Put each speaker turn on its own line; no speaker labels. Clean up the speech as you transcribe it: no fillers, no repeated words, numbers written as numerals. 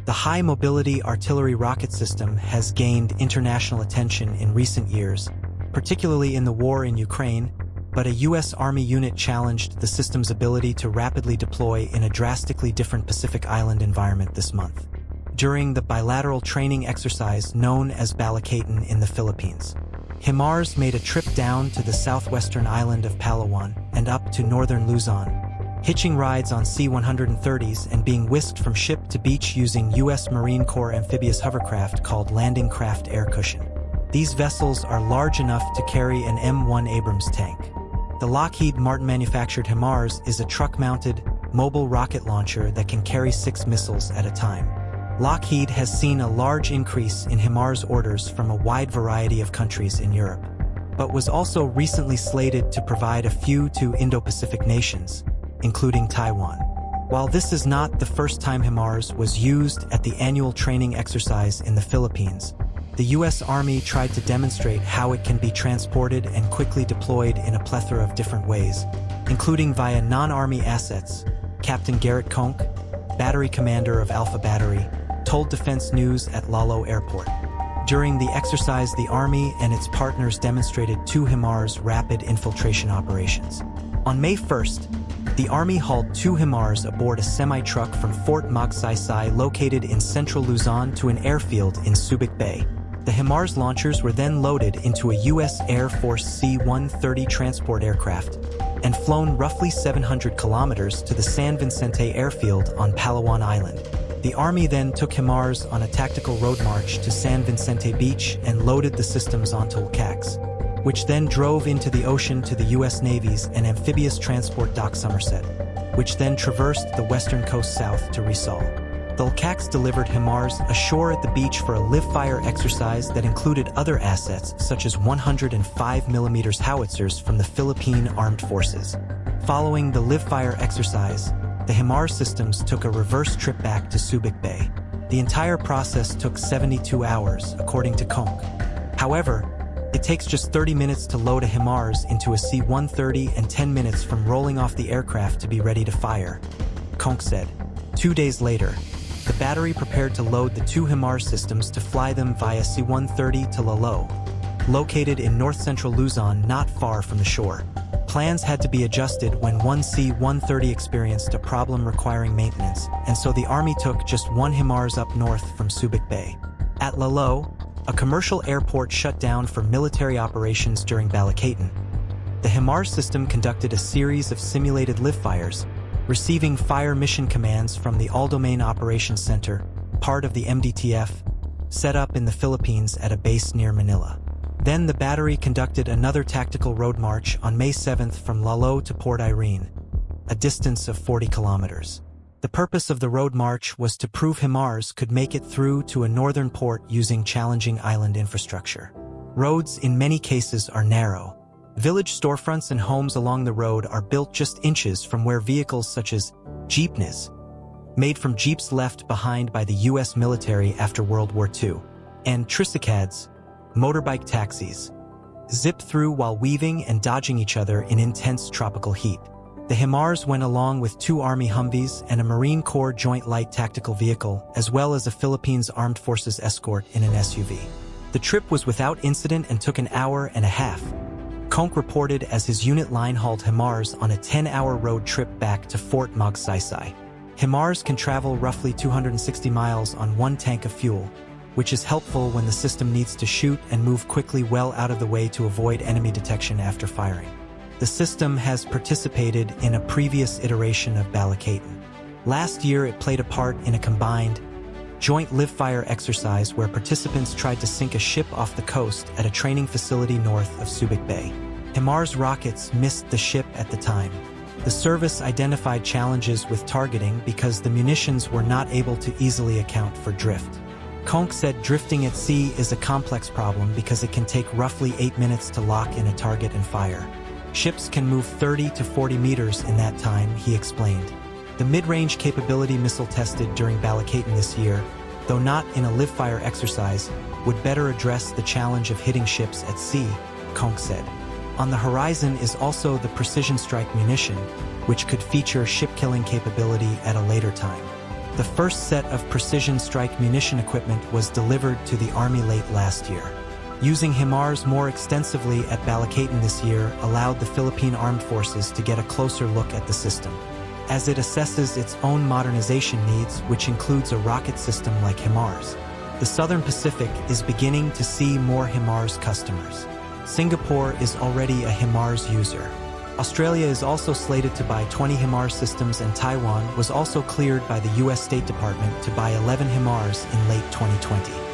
The high-mobility artillery rocket system has gained international attention in recent years, particularly in the war in Ukraine, but a U.S. Army unit challenged the system's ability to rapidly deploy in a drastically different Pacific Island environment this month, during the bilateral training exercise known as Balakaitan in the Philippines. HIMARS made a trip down to the southwestern island of Palawan and up to northern Luzon, hitching rides on C-130s and being whisked from ship to beach using U.S. Marine Corps amphibious hovercraft called Landing Craft Air Cushion. These vessels are large enough to carry an M1 Abrams tank. The Lockheed Martin-manufactured HIMARS is a truck-mounted, mobile rocket launcher that can carry 6 missiles at a time. Lockheed has seen a large increase in HIMARS orders from a wide variety of countries in Europe, but was also recently slated to provide a few to Indo-Pacific nations, including Taiwan. While this is not the first time HIMARS was used at the annual training exercise in the Philippines, the U.S. Army tried to demonstrate how it can be transported and quickly deployed in a plethora of different ways, including via non-Army assets. Captain Garrett Conk, battery commander of Alpha Battery, told Defense News at Lalo Airport. During the exercise, the Army and its partners demonstrated 2 HIMARS rapid infiltration operations. On May 1st, the Army hauled 2 HIMARS aboard a semi-truck from Fort Magsaysay located in central Luzon to an airfield in Subic Bay. The HIMARS launchers were then loaded into a U.S. Air Force C-130 transport aircraft and flown roughly 700 kilometers to the San Vicente airfield on Palawan Island. The Army then took HIMARS on a tactical road march to San Vicente Beach and loaded the systems onto LCACs, which then drove into the ocean to the U.S. Navy's an amphibious transport dock Somerset, which then traversed the western coast south to Rizal. The LCACs delivered HIMARS ashore at the beach for a live-fire exercise that included other assets such as 105mm howitzers from the Philippine Armed Forces. Following the live-fire exercise, the HIMARS systems took a reverse trip back to Subic Bay. The entire process took 72 hours, according to Conk. However, it takes just 30 minutes to load a HIMARS into a C-130 and 10 minutes from rolling off the aircraft to be ready to fire, Conk said. 2 days later, the battery prepared to load the 2 HIMARS systems to fly them via C-130 to Lalo, located in north-central Luzon not far from the shore. Plans had to be adjusted when one C-130 experienced a problem requiring maintenance, and so the Army took just 1 HIMARS up north from Subic Bay. At Lalo, a commercial airport shut down for military operations during Balakaitan, the HIMARS system conducted a series of simulated live-fires, receiving fire mission commands from the All-Domain Operations Center, part of the MDTF, set up in the Philippines at a base near Manila. Then the battery conducted another tactical road march on May 7th from Lalo to Port Irene, a distance of 40 kilometers. The purpose of the road march was to prove HIMARS could make it through to a northern port using challenging island infrastructure. Roads in many cases are narrow. Village storefronts and homes along the road are built just inches from where vehicles such as jeepneys, made from jeeps left behind by the U.S. military after World War II, and tricycads, motorbike taxis, zip through while weaving and dodging each other in intense tropical heat. The HIMARS went along with 2 Army Humvees and a Marine Corps Joint Light Tactical Vehicle, as well as a Philippines Armed Forces escort in an SUV. The trip was without incident and took an hour and a half, Conk reported, as his unit line hauled HIMARS on a 10-hour road trip back to Fort Magsaysay. HIMARS can travel roughly 260 miles on 1 tank of fuel, which is helpful when the system needs to shoot and move quickly well out of the way to avoid enemy detection after firing. The system has participated in a previous iteration of Balakaitan. Last year, it played a part in a combined, joint live-fire exercise where participants tried to sink a ship off the coast at a training facility north of Subic Bay. HIMARS rockets missed the ship at the time. The service identified challenges with targeting because the munitions were not able to easily account for drift. Conk said drifting at sea is a complex problem because it can take roughly 8 minutes to lock in a target and fire. Ships can move 30 to 40 meters in that time, he explained. The mid-range capability missile tested during Balakaitan this year, though not in a live-fire exercise, would better address the challenge of hitting ships at sea, Conk said. On the horizon is also the precision strike munition, which could feature ship-killing capability at a later time. The first set of precision strike munition equipment was delivered to the Army late last year. Using HIMARS more extensively at Balikatan this year allowed the Philippine Armed Forces to get a closer look at the system, as it assesses its own modernization needs, which includes a rocket system like HIMARS. The Southern Pacific is beginning to see more HIMARS customers. Singapore is already a HIMARS user. Australia is also slated to buy 20 HIMARS systems, and Taiwan was also cleared by the U.S. State Department to buy 11 HIMARS in late 2020.